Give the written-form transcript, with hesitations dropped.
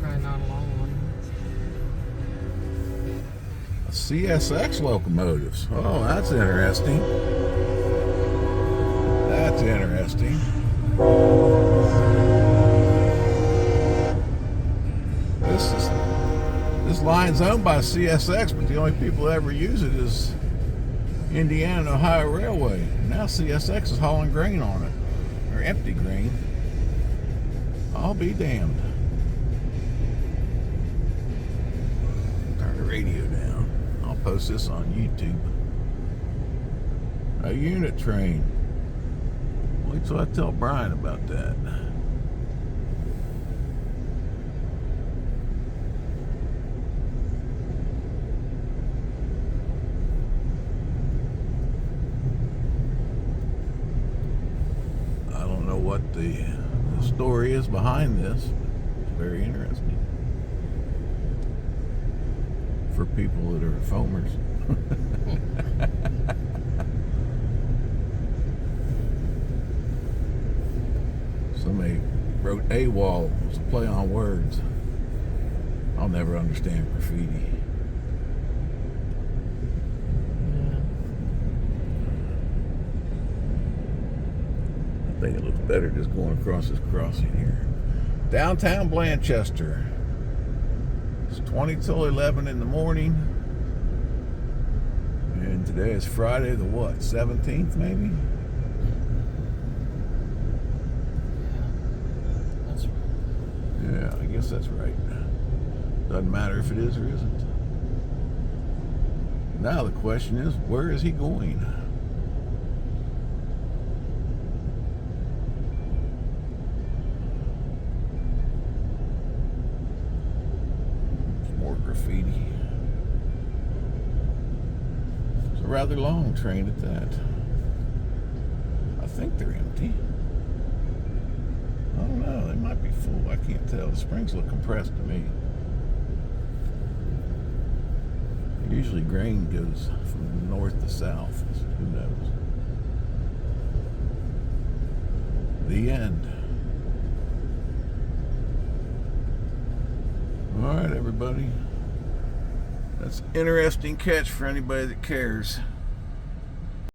Probably not a long one. CSX locomotives. Oh, that's interesting. That's interesting. This line's owned by CSX, but the only people that ever use it is Indiana and Ohio Railway. Now CSX is hauling grain on it, or empty grain. I'll be damned. Turn the radio down. I'll post this on YouTube. A unit train. Wait till I tell Brian about that. I don't know what the story is behind this. It's very interesting for people that are foamers. Somebody wrote AWOL. It's a play on words. I'll never understand graffiti. I think it looks better just going across this crossing here. Downtown Blanchester. It's 20 till 11 in the morning. And today is Friday the what? 17th maybe? Yeah, I guess that's right. Doesn't matter if it is or isn't. Now the question is, where is he going? There's more graffiti. It's a rather long train at that. I think they're empty. I don't know, they might be full. I can't tell. The springs look compressed to me. Usually grain goes from north to south. Who knows? The end. All right, everybody. That's an interesting catch for anybody that cares.